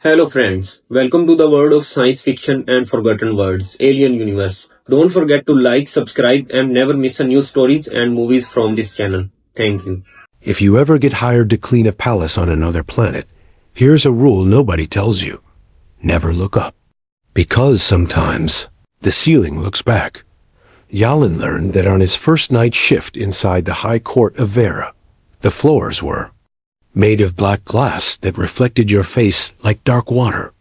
Hello friends, welcome to the world of science fiction and forgotten words, Alien Universe. Don't forget to like, subscribe and never miss a new stories and movies from this channel. Thank you. If you ever get hired to clean a palace on another planet, here's a rule nobody tells you. Never look up. Because sometimes the ceiling looks back. Yalin learned that on his first night shift inside the High Court of Vera, the floors were made of black glass that reflected your face like dark water.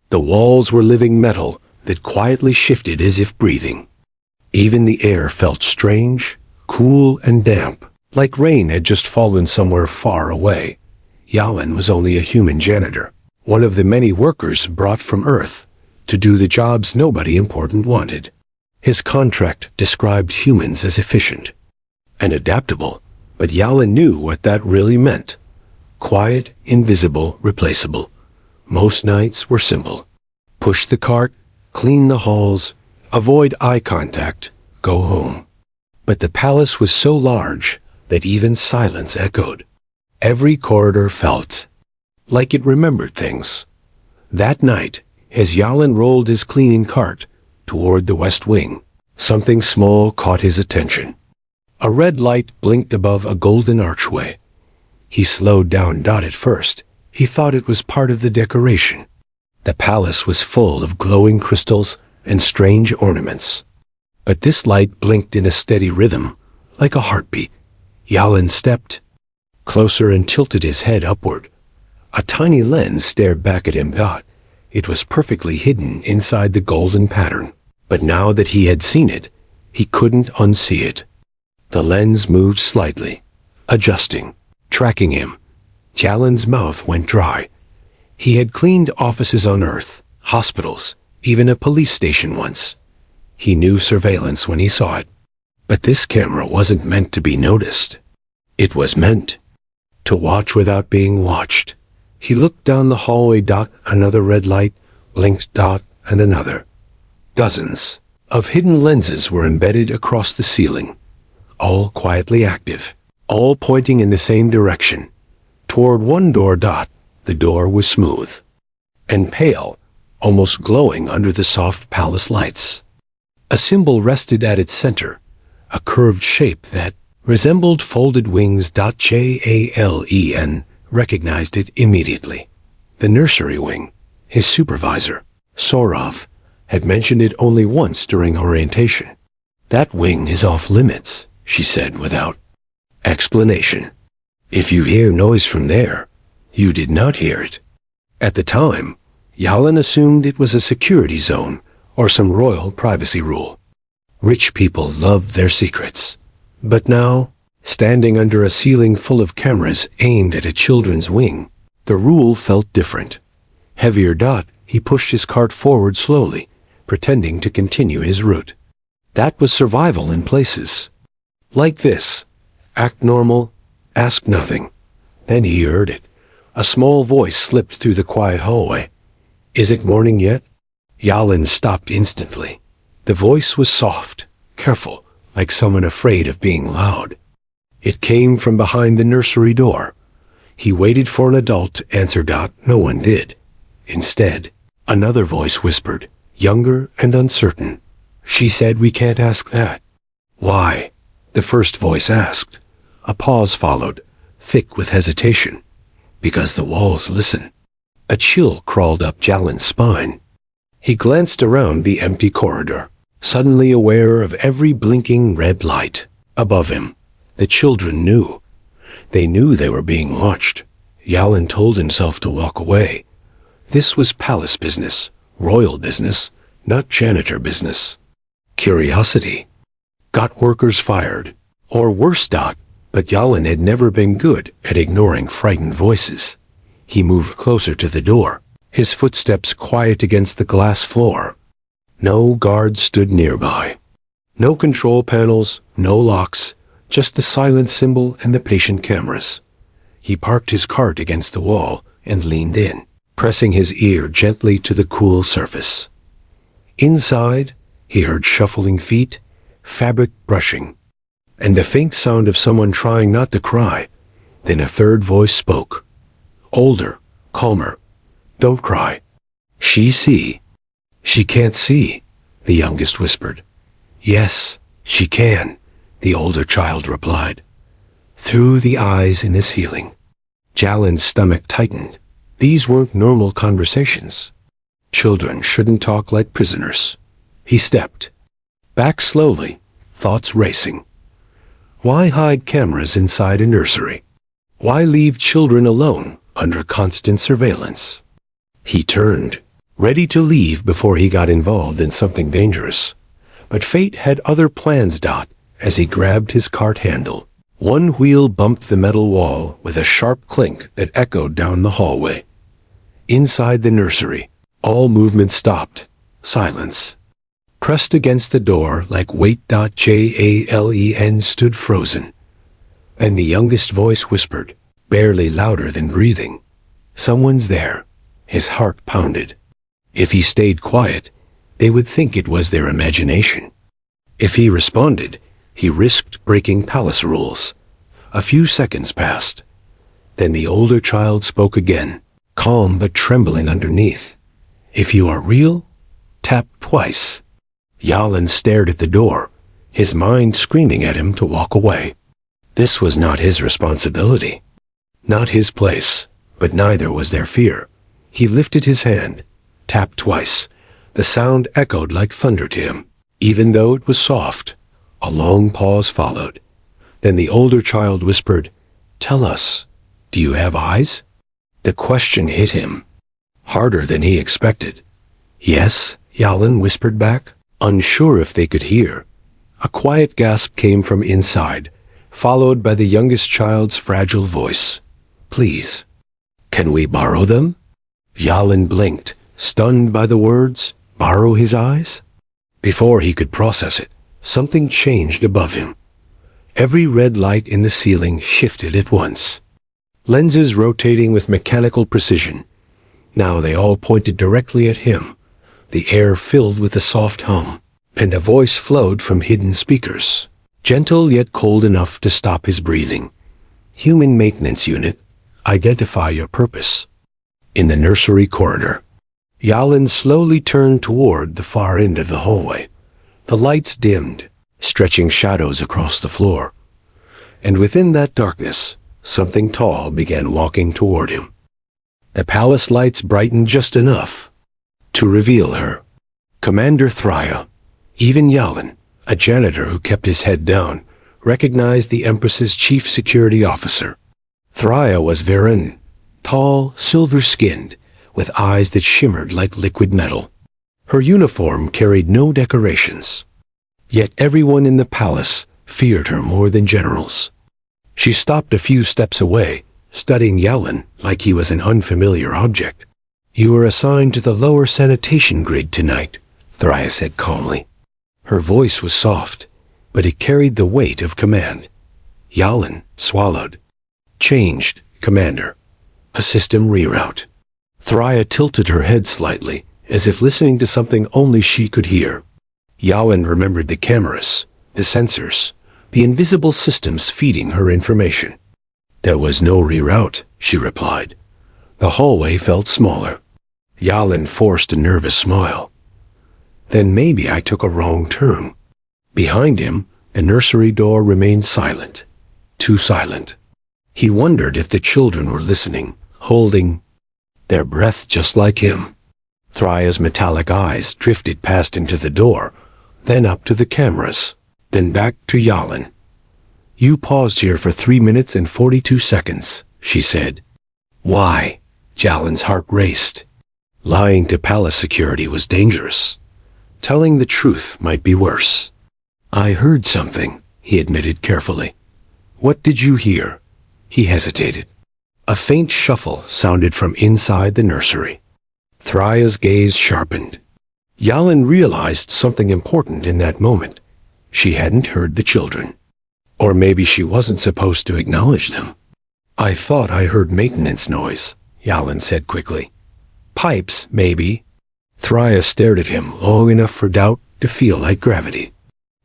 The walls were living metal that quietly shifted as if breathing. Even the air felt strange, cool and damp, like rain had just fallen somewhere far away. Yalin was only a human janitor, one of the many workers brought from Earth to do the jobs nobody important wanted. His contract described humans as efficient and adaptable, but Yalin knew what that really meant. Quiet, invisible, replaceable. Most nights were simple. Push the cart, clean the halls, avoid eye contact, go home. But the palace was so large that even silence echoed. Every corridor felt like it remembered things. That night, as Yalin rolled his cleaning cart toward the west wing, something small caught his attention. A red light blinked above a golden archway. He slowed down. At first, he thought it was part of the decoration. The palace was full of glowing crystals and strange ornaments. But this light blinked in a steady rhythm, like a heartbeat. Yalin stepped closer and tilted his head upward. A tiny lens stared back at him. It was perfectly hidden inside the golden pattern. But now that he had seen it, he couldn't unsee it. The lens moved slightly, adjusting, tracking him. Yalin's mouth went dry. He had cleaned offices on Earth, hospitals, even a police station once. He knew surveillance when he saw it. But this camera wasn't meant to be noticed. It was meant to watch without being watched. He looked down the hallway. Another red light blinked. And another. Dozens of hidden lenses were embedded across the ceiling, all quietly active, all pointing in the same direction, toward one door. The door was smooth and pale, almost glowing under the soft palace lights. A symbol rested at its center, a curved shape that resembled folded wings. Jalen recognized it immediately. The nursery wing, his supervisor, Sorov, had mentioned it only once during orientation. That wing is off limits, she said without explanation. If you hear noise from there, you did not hear it. At the time, Yalin assumed it was a security zone or some royal privacy rule. Rich people loved their secrets. But now, standing under a ceiling full of cameras aimed at a children's wing, the rule felt different. Heavier. He pushed his cart forward slowly, pretending to continue his route. That was survival in places like this. Act normal, ask nothing. Then he heard it. A small voice slipped through the quiet hallway. Is it morning yet? Yalin stopped instantly. The voice was soft, careful, like someone afraid of being loud. It came from behind the nursery door. He waited for an adult to answer. No one did. Instead, another voice whispered, younger and uncertain. She said we can't ask that. Why? The first voice asked. A pause followed, thick with hesitation. Because the walls listen. A chill crawled up Yalin's spine. He glanced around the empty corridor, suddenly aware of every blinking red light. Above him, the children knew. They knew they were being watched. Yalin told himself to walk away. This was palace business, royal business, not janitor business. Curiosity got workers fired, or worse. But Yalin had never been good at ignoring frightened voices. He moved closer to the door, his footsteps quiet against the glass floor. No guards stood nearby. No control panels, no locks, just the silent symbol and the patient cameras. He parked his cart against the wall and leaned in, pressing his ear gently to the cool surface. Inside, he heard shuffling feet, fabric brushing, and the faint sound of someone trying not to cry. Then a third voice spoke. Older, calmer, Don't cry. She see. She can't see, the youngest whispered. Yes, she can, the older child replied. Through the eyes in the ceiling. Jalen's stomach tightened. These weren't normal conversations. Children shouldn't talk like prisoners. He stepped back slowly, thoughts racing. Why hide cameras inside a nursery? Why leave children alone under constant surveillance? He turned, ready to leave before he got involved in something dangerous. But fate had other plans. As he grabbed his cart handle, one wheel bumped the metal wall with a sharp clink that echoed down the hallway. Inside the nursery, all movement stopped. Silence. Pressed against the door like weight. Jalen stood frozen. And the youngest voice whispered, barely louder than breathing. Someone's there. His heart pounded. If he stayed quiet, they would think it was their imagination. If he responded, he risked breaking palace rules. A few seconds passed. Then the older child spoke again, calm but trembling underneath. If you are real, tap twice. Yalen stared at the door, his mind screaming at him to walk away. This was not his responsibility. Not his place, but neither was their fear. He lifted his hand, tapped twice. The sound echoed like thunder to him. Even though it was soft, a long pause followed. Then the older child whispered, "Tell us, do you have eyes?" The question hit him, harder than he expected. "Yes," Yalen whispered back, unsure if they could hear. A quiet gasp came from inside, followed by the youngest child's fragile voice. "Please, can we borrow them?" Yalen blinked, stunned by the words, borrow his eyes? Before he could process it, something changed above him. Every red light in the ceiling shifted at once. Lenses rotating with mechanical precision. Now they all pointed directly at him. The air filled with a soft hum, and a voice flowed from hidden speakers, gentle yet cold enough to stop his breathing. "Human maintenance unit, identify your purpose." In the nursery corridor, Yalen slowly turned toward the far end of the hallway. The lights dimmed, stretching shadows across the floor. And within that darkness, something tall began walking toward him. The palace lights brightened just enough to reveal her. Commander Thraya. Even Yalen, a janitor who kept his head down, recognized the Empress's chief security officer. Thraya was Varen, tall, silver-skinned, with eyes that shimmered like liquid metal. Her uniform carried no decorations. Yet everyone in the palace feared her more than generals. She stopped a few steps away, studying Yalen like he was an unfamiliar object. "You were assigned to the lower sanitation grid tonight," Thraya said calmly. Her voice was soft, but it carried the weight of command. Yalen swallowed. "Changed, Commander. A system reroute." Thraya tilted her head slightly, as if listening to something only she could hear. Yalen remembered the cameras, the sensors, the invisible systems feeding her information. "There was no reroute," she replied. The hallway felt smaller. Yalen forced a nervous smile. "Then maybe I took a wrong turn." Behind him, the nursery door remained silent. Too silent. He wondered if the children were listening, holding their breath just like him. Thraya's metallic eyes drifted past him to the door, then up to the cameras, then back to Yalen. "You paused here for 3 minutes and 42 seconds, she said. "Why?" Jalen's heart raced. Lying to palace security was dangerous. Telling the truth might be worse. "I heard something," he admitted carefully. "What did you hear?" He hesitated. A faint shuffle sounded from inside the nursery. Thraya's gaze sharpened. Yalen realized something important in that moment. She hadn't heard the children. Or maybe she wasn't supposed to acknowledge them. "I thought I heard maintenance noise," Yalen said quickly. "Pipes, maybe." Thraya stared at him long enough for doubt to feel like gravity.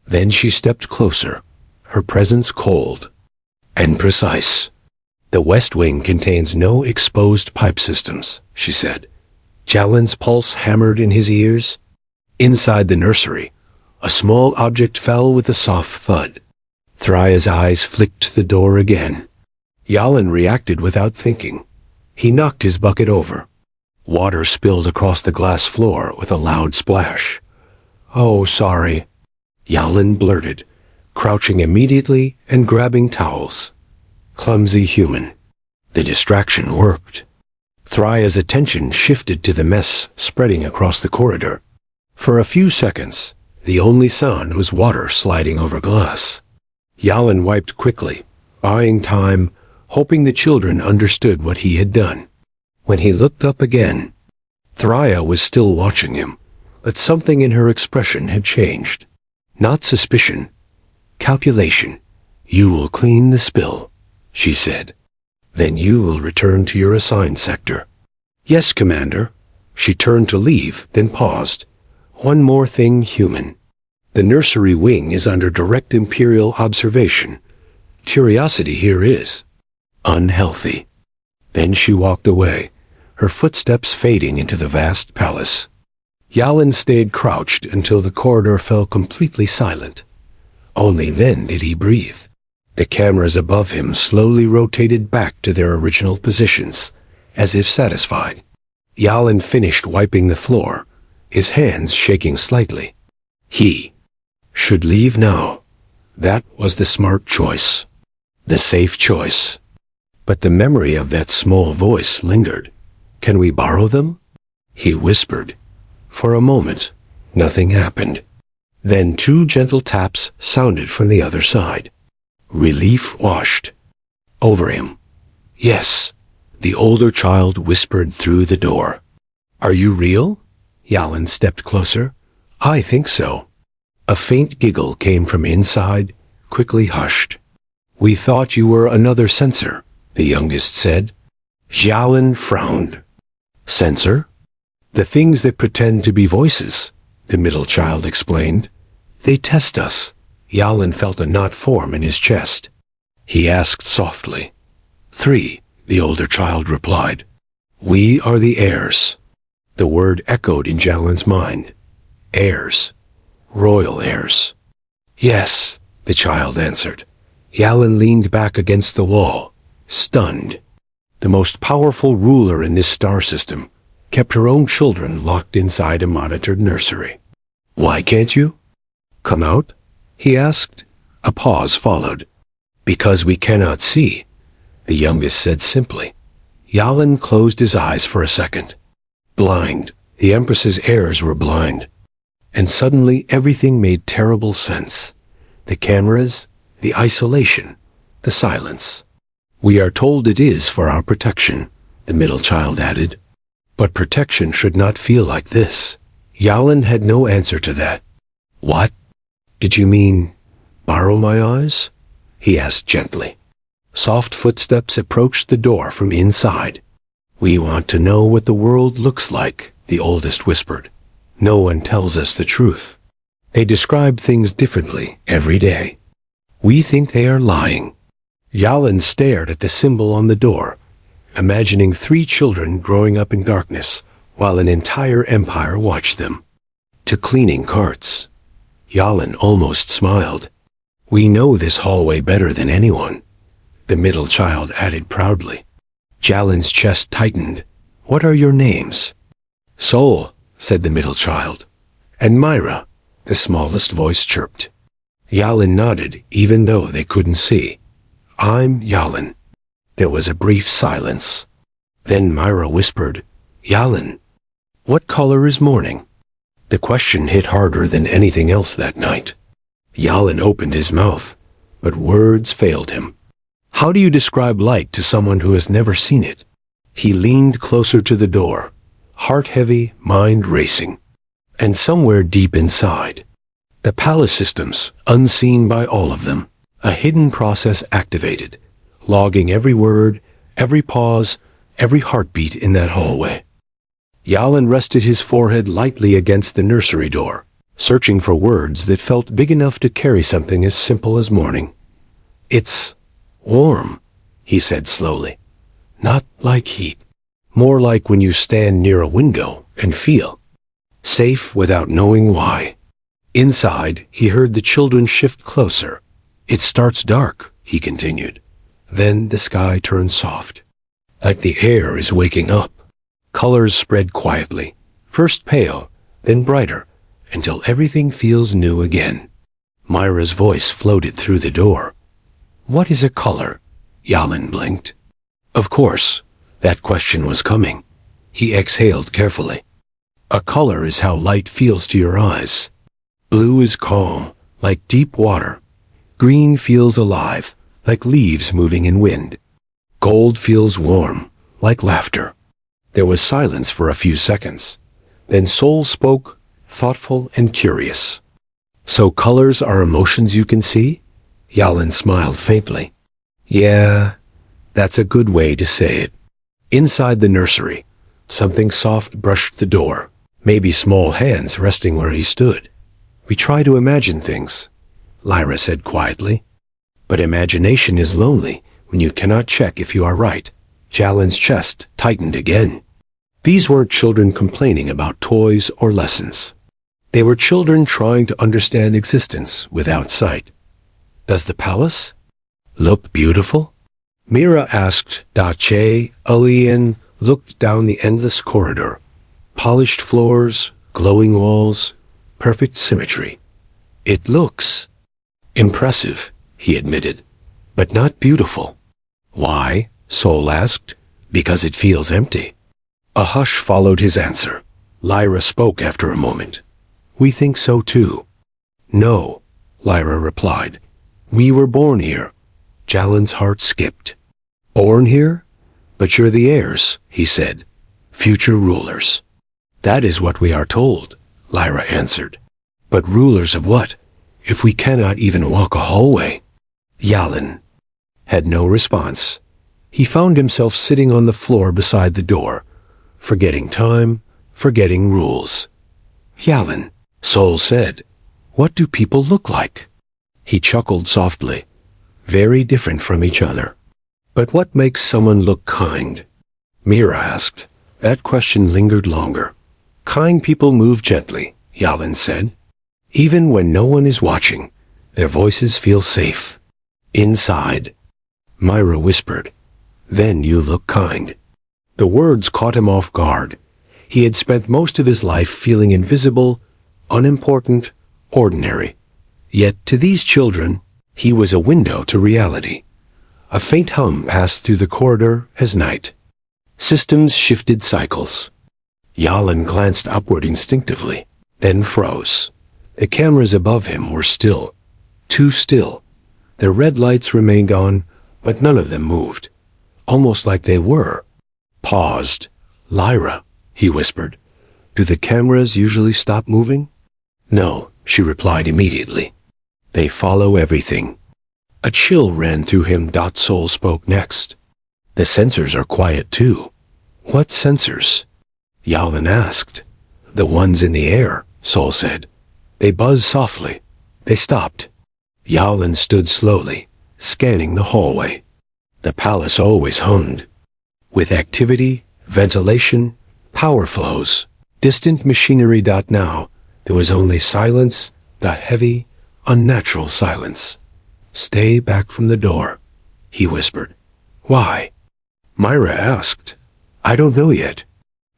Then she stepped closer, her presence cold and precise. "The West Wing contains no exposed pipe systems," she said. Jalen's pulse hammered in his ears. Inside the nursery, a small object fell with a soft thud. Thraya's eyes flicked to the door again. Jalen reacted without thinking. He knocked his bucket over. Water spilled across the glass floor with a loud splash. "Oh, sorry," Jalen blurted, crouching immediately and grabbing towels. Clumsy human. The distraction worked. Thraya's attention shifted to the mess spreading across the corridor. For a few seconds, the only sound was water sliding over glass. Jalen wiped quickly, buying time, hoping the children understood what he had done. When he looked up again, Thraya was still watching him, but something in her expression had changed. Not suspicion, calculation. "You will clean the spill," she said. "Then you will return to your assigned sector." "Yes, Commander." She turned to leave, then paused. "One more thing, human. The nursery wing is under direct Imperial observation. Curiosity here is unhealthy." Then she walked away, her footsteps fading into the vast palace. Jalen stayed crouched until the corridor fell completely silent. Only then did he breathe. The cameras above him slowly rotated back to their original positions, as if satisfied. Jalen finished wiping the floor, his hands shaking slightly. He should leave now. That was the smart choice, the safe choice. But the memory of that small voice lingered. "Can we borrow them?" he whispered. For a moment, nothing happened. Then 2 gentle taps sounded from the other side. Relief washed over him. "Yes," the older child whispered through the door. "Are you real?" Jalen stepped closer. "I think so." A faint giggle came from inside, quickly hushed. "We thought you were another sensor," the youngest said. Jalen frowned. "Sensor?" "The things that pretend to be voices," the middle child explained. "They test us." Jalen felt a knot form in his chest. He asked softly. 3, the older child replied. "We are the heirs." The word echoed in Jalen's mind. Heirs. Royal heirs. "Yes," the child answered. Jalen leaned back against the wall, stunned. The most powerful ruler in this star system kept her own children locked inside a monitored nursery. "Why can't you come out?" he asked. A pause followed. "Because we cannot see," the youngest said simply. Jalen closed his eyes for a second. Blind. The Empress's heirs were blind. And suddenly everything made terrible sense. The cameras, the isolation, the silence. "We are told it is for our protection," the middle child added. "But protection should not feel like this." Jalen had no answer to that. "What? Did you mean borrow my eyes?" he asked gently. Soft footsteps approached the door from inside. "We want to know what the world looks like," the oldest whispered. "No one tells us the truth. They describe things differently every day. We think they are lying." Jalen stared at the symbol on the door, imagining 3 children growing up in darkness, while an entire empire watched them. To cleaning carts. Jalen almost smiled. "We know this hallway better than anyone," the middle child added proudly. Jalen's chest tightened. "What are your names?" "Sol," said the middle child. "And Myra," the smallest voice chirped. Jalen nodded, even though they couldn't see. "I'm Jalen." There was a brief silence. Then Myra whispered, "Jalen, what color is morning?" The question hit harder than anything else that night. Jalen opened his mouth, but words failed him. How do you describe light to someone who has never seen it? He leaned closer to the door, heart heavy, mind racing. And somewhere deep inside, the palace systems, unseen by all of them, a hidden process activated, logging every word, every pause, every heartbeat in that hallway. Jalen rested his forehead lightly against the nursery door, searching for words that felt big enough to carry something as simple as morning. "It's warm," he said slowly. "Not like heat. More like when you stand near a window and feel safe without knowing why. Inside, he heard the children shift closer. It starts dark, he continued. Then the sky turns soft. Like the air is waking up. Colors spread quietly, first pale, then brighter, until everything feels new again. Myra's voice floated through the door. What is a color? Yalin blinked. Of course, that question was coming. He exhaled carefully. A color is how light feels to your eyes. Blue is calm, like deep water. Green feels alive, like leaves moving in wind. Gold feels warm, like laughter. There was silence for a few seconds. Then Soul spoke, thoughtful and curious. So colors are emotions you can see? Yalin smiled faintly. Yeah, that's a good way to say it. Inside the nursery, something soft brushed the door, maybe small hands resting where he stood. We try to imagine things, Lyra said quietly. But imagination is lonely when you cannot check if you are right. Jalen's chest tightened again. These weren't children complaining about toys or lessons. They were children trying to understand existence without sight. Does the palace look beautiful? Mira asked. Dache Alian looked down the endless corridor. Polished floors, glowing walls, perfect symmetry. It looks impressive, he admitted, but not beautiful. Why? Soul asked. Because it feels empty. A hush followed his answer. Lyra spoke after a moment. We think so too. No, Lyra replied. We were born here. Jalen's heart skipped. Born here? But you're the heirs, he said. Future rulers. That is what we are told, Lyra answered. But rulers of what, if we cannot even walk a hallway? Yalin had no response. He found himself sitting on the floor beside the door, forgetting time, forgetting rules. Yalin, Soul said, what do people look like? He chuckled softly. Very different from each other. But what makes someone look kind? Mira asked. That question lingered longer. Kind people move gently, Yalin said. Even when no one is watching, their voices feel safe. Inside. Myra whispered. Then you look kind. The words caught him off guard. He had spent most of his life feeling invisible, unimportant, ordinary. Yet to these children, he was a window to reality. A faint hum passed through the corridor as night. Systems shifted cycles. Yalin glanced upward instinctively, then froze. The cameras above him were still. Too still. Their red lights remained on, but none of them moved. Almost like they were. Paused. Lyra, he whispered. Do the cameras usually stop moving? No, she replied immediately. They follow everything. A chill ran through him. Soul spoke next. The sensors are quiet too. What sensors? Yalin asked. The ones in the air, Soul said. They buzzed softly. They stopped. Yalin stood slowly, scanning the hallway. The palace always hummed. With activity, ventilation, power flows, distant machinery. Now, there was only silence, the heavy, unnatural silence. Stay back from the door, he whispered. Why? Myra asked. I don't know yet.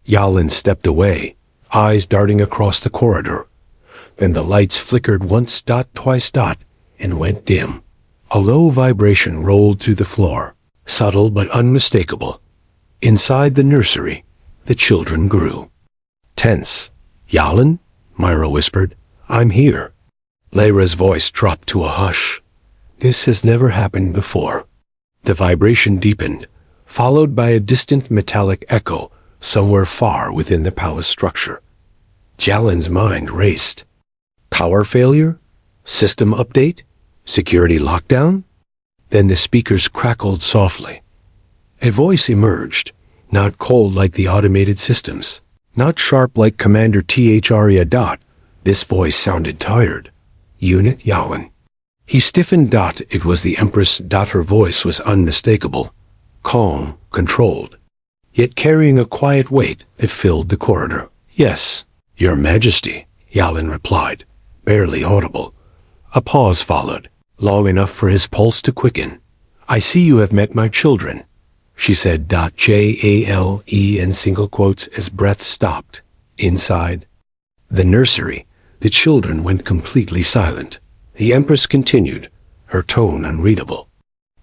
Yalin stepped away, eyes darting across the corridor. Then the lights flickered once, twice, and went dim. A low vibration rolled through the floor, subtle but unmistakable. Inside the nursery, the children grew. Tense. Yalin? Myra whispered. I'm here. Lyra's voice dropped to a hush. This has never happened before. The vibration deepened, followed by a distant metallic echo somewhere far within the palace structure. Jalen's mind raced. Power failure? System update? Security lockdown? Then the speakers crackled softly. A voice emerged, not cold like the automated systems, not sharp like Commander Aria. This voice sounded tired. Unit Yalin. He stiffened. It was the Empress. Her voice was unmistakable, calm, controlled. yet carrying a quiet weight that filled the corridor. "Yes, Your Majesty," Yalin replied, barely audible. A pause followed, long enough for his pulse to quicken. "I see you have met my children," she said. JALE in single quotes as breath stopped. Inside the nursery, the children went completely silent. The Empress continued, her tone unreadable.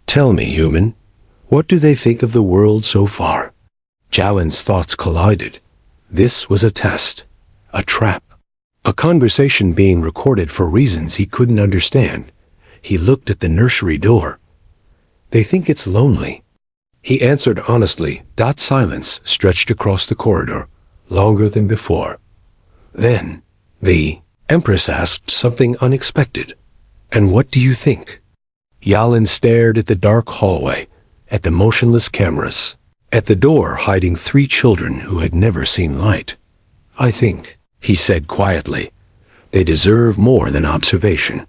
"Tell me, human, what do they think of the world so far?" Jalin's thoughts collided. This was a test, a trap, a conversation being recorded for reasons he couldn't understand. He looked at the nursery door. "They think it's lonely," he answered honestly. Silence stretched across the corridor, longer than before. Then, the Empress asked something unexpected. "And what do you think?" Yalin stared at the dark hallway, at the motionless cameras, at the door hiding 3 children who had never seen light. "I think," he said quietly, "they deserve more than observation."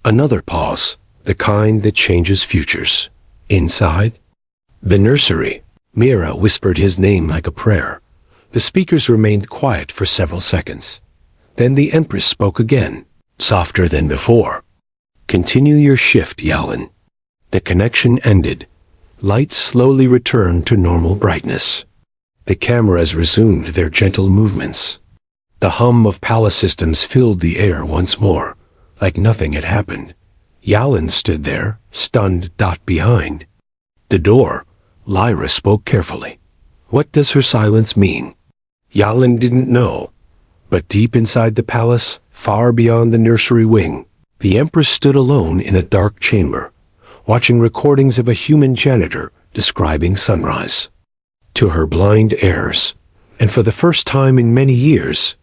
Another pause, the kind that changes futures. Inside the nursery, Mira whispered his name like a prayer. The speakers remained quiet for several seconds. Then the Empress spoke again, softer than before. "Continue your shift, Yalin." The connection ended. Lights slowly returned to normal brightness. The cameras resumed their gentle movements. The hum of palace systems filled the air once more, like nothing had happened. Yalin stood there, stunned. Behind the door, Lyra spoke carefully. What does her silence mean? Yalin didn't know. But deep inside the palace, far beyond the nursery wing, the Empress stood alone in a dark chamber, watching recordings of a human janitor describing sunrise. To her blind heirs, and for the first time in many years,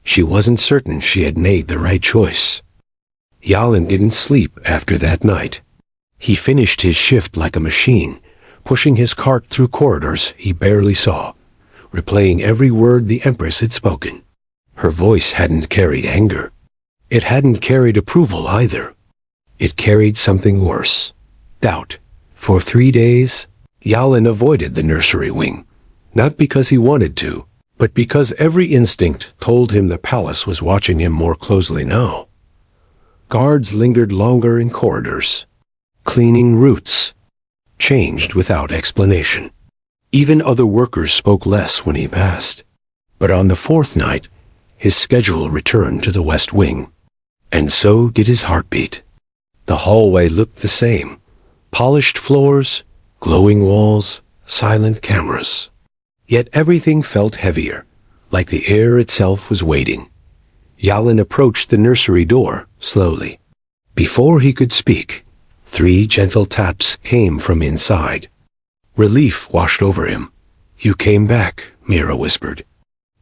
she wasn't certain she had made the right choice. Yalin didn't sleep after that night. He finished his shift like a machine, pushing his cart through corridors he barely saw, replaying every word the Empress had spoken. Her voice hadn't carried anger. It hadn't carried approval either. It carried something worse. Doubt. For 3 days, Yalin avoided the nursery wing, not because he wanted to, but because every instinct told him the palace was watching him more closely now. Guards lingered longer in corridors. Cleaning routes changed without explanation. Even other workers spoke less when he passed. But on the 4th night, his schedule returned to the West Wing. And so did his heartbeat. The hallway looked the same. Polished floors, glowing walls, silent cameras. Yet everything felt heavier, like the air itself was waiting. Yalin approached the nursery door, slowly. Before he could speak, 3 gentle taps came from inside. Relief washed over him. "You came back," Mira whispered.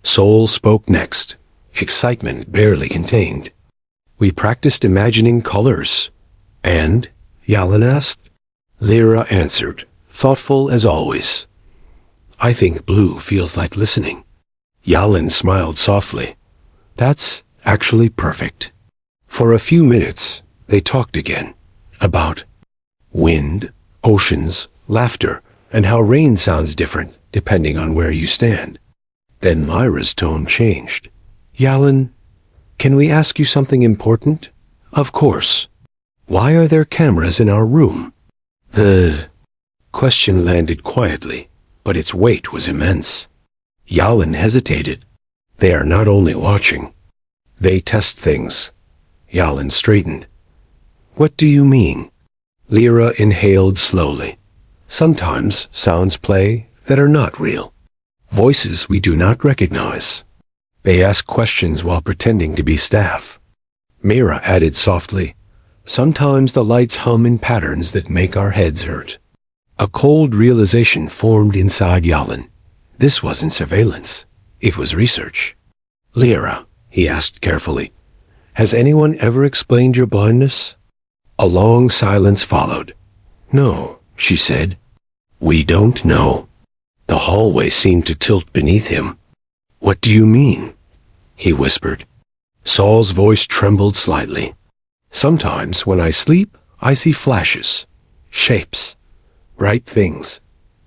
Soul spoke next, excitement barely contained. "We practiced imagining colors." "And?" Yalin asked. Lyra answered, thoughtful as always. "I think blue feels like listening." Yalin smiled softly. "That's actually perfect." For a few minutes, they talked again, about wind, oceans, laughter, and how rain sounds different depending on where you stand. Then Lyra's tone changed. "Yalin, can we ask you something important?" "Of course." "Why are there cameras in our room?" The question landed quietly, but its weight was immense. Yalin hesitated. "They are not only watching. They test things." Yalin straightened. "What do you mean?" Lyra inhaled slowly. "Sometimes sounds play that are not real. Voices we do not recognize. They ask questions while pretending to be staff." Mira added softly, "Sometimes the lights hum in patterns that make our heads hurt." A cold realization formed inside Yalin. This wasn't surveillance. It was research. "Lyra," he asked carefully, "has anyone ever explained your blindness?" A long silence followed. "No," she said. "We don't know." The hallway seemed to tilt beneath him. "What do you mean?" he whispered. Saul's voice trembled slightly. "Sometimes when I sleep, I see flashes, shapes, bright things.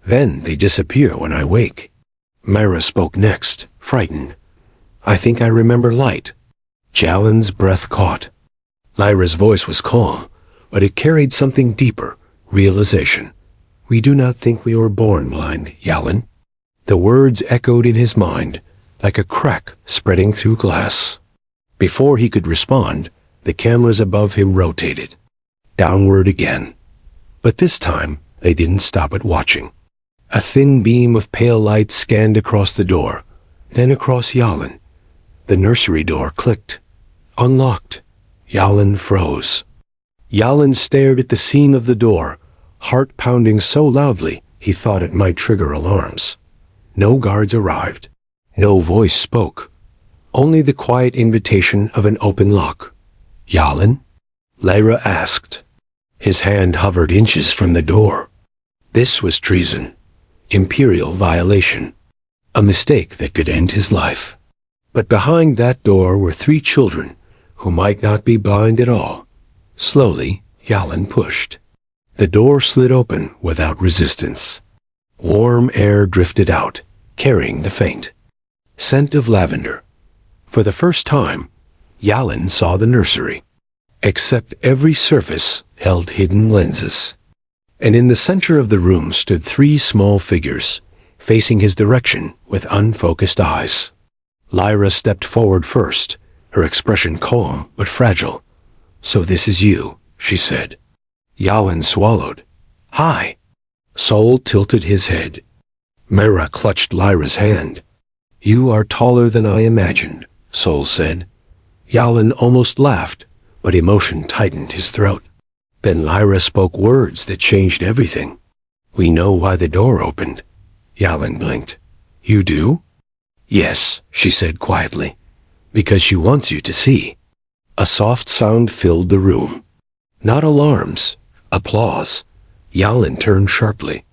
Then they disappear when I wake. Myra spoke next, frightened. I think I remember light. Jalen's breath caught. Lyra's voice was calm, but it carried something deeper, realization. We do not think we were born blind, Yalen. The words echoed in his mind, like a crack spreading through glass. Before he could respond, the cameras above him rotated. Downward again. But this time, they didn't stop at watching. A thin beam of pale light scanned across the door, then across Yalen. The nursery door clicked. Unlocked. Yalen froze. Yalen stared at the seam of the door, heart pounding so loudly he thought it might trigger alarms. No guards arrived. No voice spoke. Only the quiet invitation of an open lock. Yalen? Lyra asked. His hand hovered inches from the door. This was treason. Imperial violation. A mistake that could end his life. But behind that door were 3 children who might not be blind at all. Slowly, Yalen pushed. The door slid open without resistance. Warm air drifted out, carrying the faint scent of lavender. For the first time, Yalen saw the nursery. Except every surface held hidden lenses. And in the center of the room stood 3 small figures, facing his direction with unfocused eyes. Lyra stepped forward first, her expression calm but fragile. So this is you, she said. Yalen swallowed. Hi. Sol tilted his head. Mera clutched Lyra's hand. You are taller than I imagined, Sol said. Yalen almost laughed, but emotion tightened his throat. Then Lyra spoke words that changed everything. We know why the door opened. Yalen blinked. You do? Yes, she said quietly. Because she wants you to see. A soft sound filled the room. Not alarms, applause. Yalen turned sharply.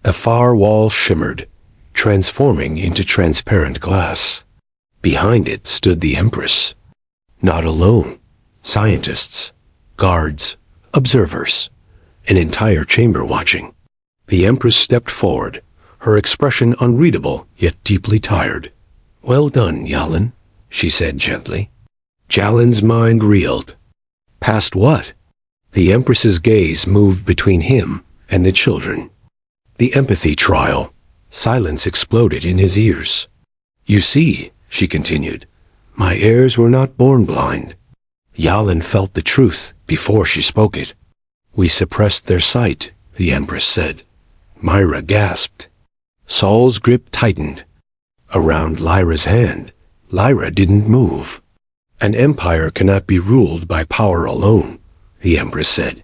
A far wall shimmered, transforming into transparent glass. Behind it stood the Empress. Not alone. Scientists, guards, observers, an entire chamber watching. The Empress stepped forward, her expression unreadable yet deeply tired. Well done, Yalen, she said gently. Jalen's mind reeled. Past what? The Empress's gaze moved between him and the children. The empathy trial. Silence exploded in his ears. You see, she continued, my heirs were not born blind. Yalen felt the truth before she spoke it. We suppressed their sight, the Empress said. Myra gasped. Sol's grip tightened. Around Lyra's hand, Lyra didn't move. An empire cannot be ruled by power alone, the Empress said.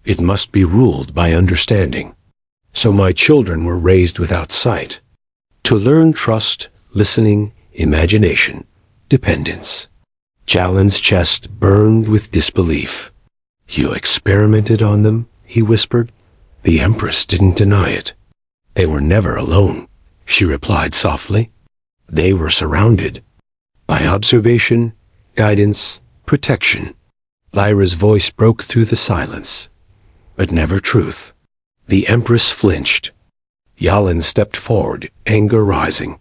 It must be ruled by understanding. So my children were raised without sight. To learn trust, listening, imagination, dependence. Jalen's chest burned with disbelief. You experimented on them, he whispered. The Empress didn't deny it. They were never alone, she replied softly. They were surrounded by observation, guidance, protection. Lyra's voice broke through the silence, but never truth. The Empress flinched. Yalen stepped forward, anger rising.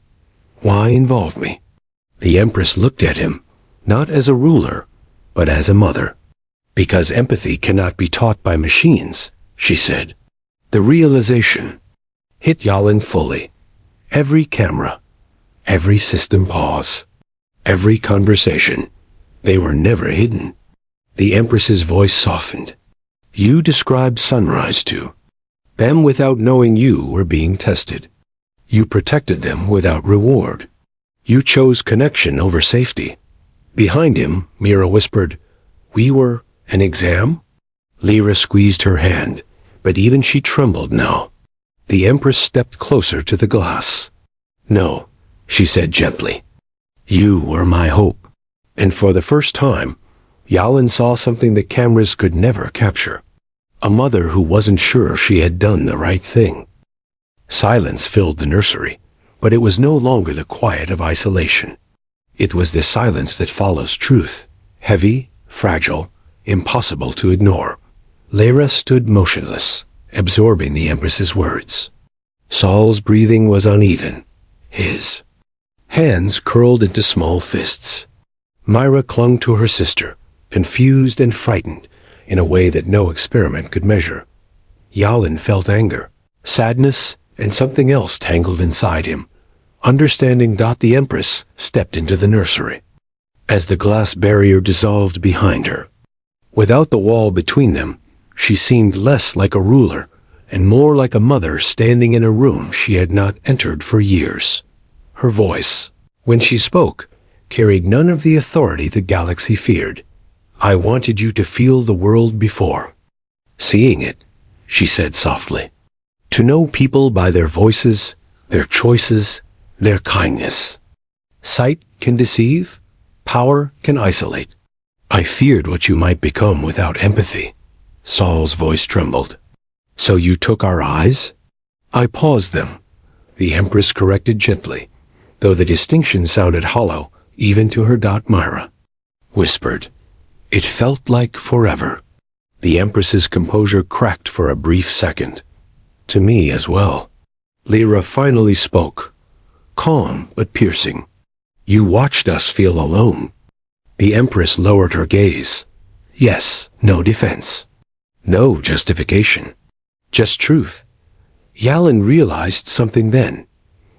Why involve me? The Empress looked at him, not as a ruler, but as a mother. Because empathy cannot be taught by machines, she said. The realization hit Yalen fully. Every camera, every system pause, every conversation. They were never hidden. The Empress's voice softened. You described sunrise to them without knowing you were being tested. You protected them without reward. You chose connection over safety. Behind him, Mira whispered, We were an exam? Lyra squeezed her hand, but even she trembled now. The Empress stepped closer to the glass. No, she said gently. You were my hope. And for the first time, Yalen saw something the cameras could never capture. A mother who wasn't sure she had done the right thing. Silence filled the nursery, but it was no longer the quiet of isolation. It was the silence that follows truth, heavy, fragile, impossible to ignore. Lyra stood motionless, absorbing the Empress's words. Saul's breathing was uneven. His hands curled into small fists. Myra clung to her sister, confused and frightened, in a way that no experiment could measure. Yalin felt anger, sadness, and something else tangled inside him. Understanding, the Empress stepped into the nursery. As the glass barrier dissolved behind her, without the wall between them, she seemed less like a ruler and more like a mother standing in a room she had not entered for years. Her voice, when she spoke, carried none of the authority the galaxy feared. "I wanted you to feel the world before seeing it," she said softly. "To know people by their voices, their choices, their kindness. Sight can deceive, power can isolate. I feared what you might become without empathy." Saul's voice trembled. "So you took our eyes?" "I paused them," the Empress corrected gently, though the distinction sounded hollow even to her. Myra whispered, "It felt like forever." The Empress's composure cracked for a brief second. "To me as well." Lyra finally spoke, calm but piercing. "You watched us feel alone." The Empress lowered her gaze. Yes, no defense. No justification. Just truth. Yalin realized something then.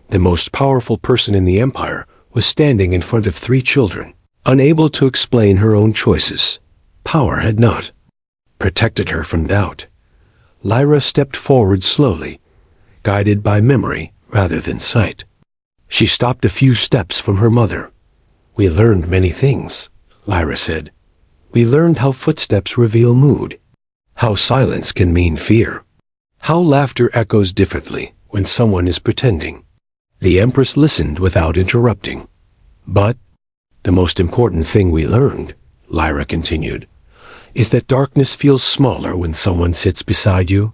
The most powerful person in the Empire was standing in front of 3 children, unable to explain her own choices. Power had not protected her from doubt. Lyra stepped forward slowly, guided by memory rather than sight. She stopped a few steps from her mother. "We learned many things," Lyra said. "We learned how footsteps reveal mood, how silence can mean fear, how laughter echoes differently when someone is pretending." The Empress listened without interrupting. "But the most important thing we learned," Lyra continued, "is that darkness feels smaller when someone sits beside you."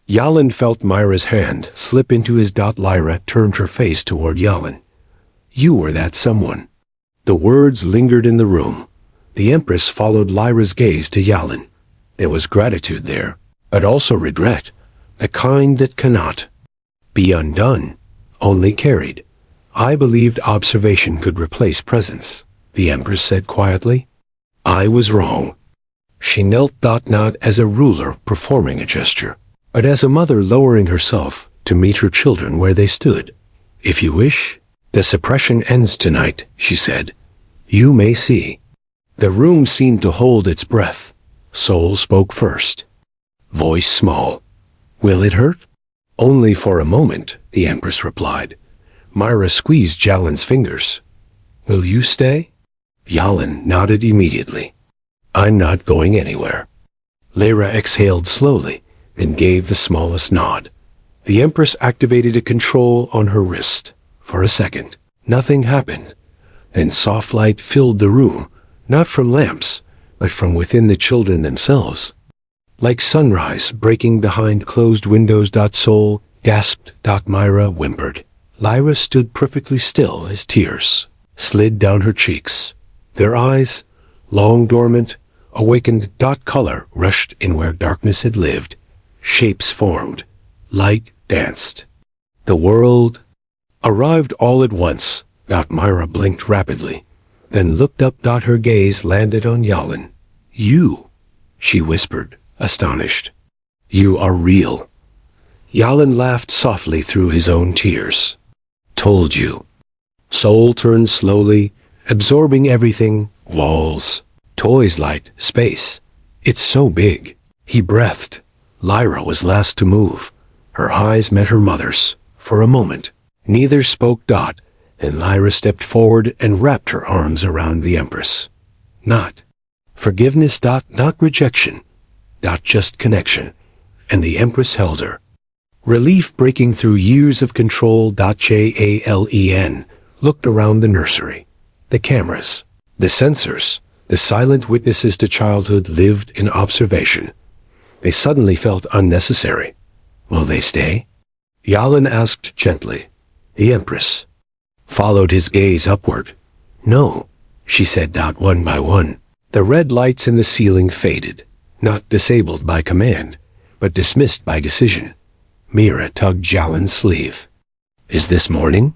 Yalin felt Myra's hand slip into his. Lyra turned her face toward Yalin. "You were that someone." The words lingered in the room. The Empress followed Lyra's gaze to Yalin. There was gratitude there, but also regret, the kind that cannot be undone, only carried. "I believed observation could replace presence," the Empress said quietly. "I was wrong." She knelt, not as a ruler performing a gesture, but as a mother lowering herself to meet her children where they stood. "If you wish, the suppression ends tonight," she said. "You may see." The room seemed to hold its breath. Soul spoke first. Voice small. "Will it hurt?" "Only for a moment," the Empress replied. Myra squeezed Yalin's fingers. "Will you stay?" Yalin nodded immediately. "I'm not going anywhere." Lyra exhaled slowly, then gave the smallest nod. The Empress activated a control on her wrist. For a second, nothing happened. Then soft light filled the room, not from lamps, but from within the children themselves. Like sunrise breaking behind closed windows. Soul gasped. Myra whimpered. Lyra stood perfectly still as tears slid down her cheeks. Their eyes, long dormant, awakened. Color rushed in where darkness had lived. Shapes formed. Light danced. The world arrived all at once. Myra blinked rapidly, then looked up. Her gaze landed on Yalin. "You," she whispered, astonished. "You are real." Yalin laughed softly through his own tears. "Told you." Soul turned slowly, absorbing everything, walls, toys, light, space. "It's so big." He breathed. Lyra was last to move. Her eyes met her mother's. For a moment, neither spoke. Then Lyra stepped forward and wrapped her arms around the Empress. Not forgiveness. Not rejection. Just connection. And the Empress held her. Relief breaking through years of control. Jalen looked around the nursery. The cameras, the sensors, the silent witnesses to childhood lived in observation. They suddenly felt unnecessary. "Will they stay?" Yalin asked gently. The Empress followed his gaze upward. "No," she said. One by one, the red lights in the ceiling faded, not disabled by command, but dismissed by decision. Mira tugged Yalin's sleeve. Is this morning?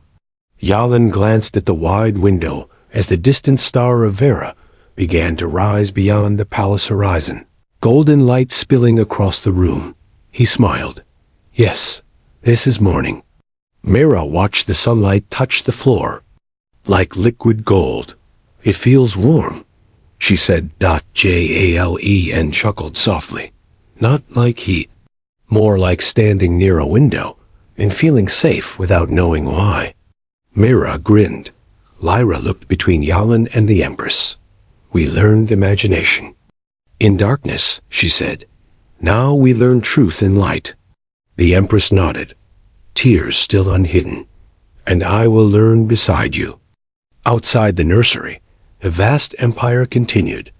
Yalin glanced at the wide window as the distant star of Vera began to rise beyond the palace horizon, golden light spilling across the room. He smiled. Yes, this is morning. Mira watched the sunlight touch the floor. Like liquid gold. It feels warm, she said. Jale and chuckled softly. Not like heat. More like standing near a window and feeling safe without knowing why. Mira grinned. Lyra looked between Yalin and the Empress. We learned imagination. In darkness, she said. Now we learn truth in light. The Empress nodded, tears still unhidden. And I will learn beside you. Outside the nursery, the vast empire continued.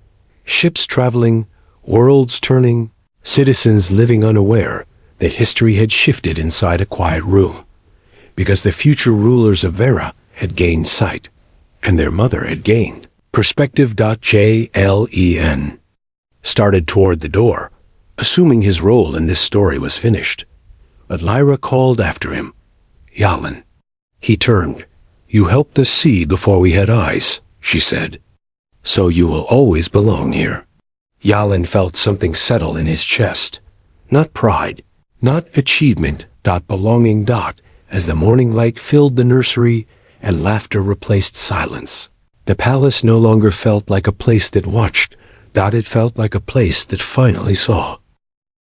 Ships traveling, worlds turning, citizens living unaware that history had shifted inside a quiet room. Because the future rulers of Vera had gained sight, and their mother had gained perspective. Jlen started toward the door, assuming his role in this story was finished. But Lyra called after him. Yalin. He turned. You helped us see before we had eyes, she said. So you will always belong here. Yalin felt something settle in his chest. Not pride, not achievement. Belonging. As the morning light filled the nursery and laughter replaced silence. The palace no longer felt like a place that watched. It felt like a place that finally saw.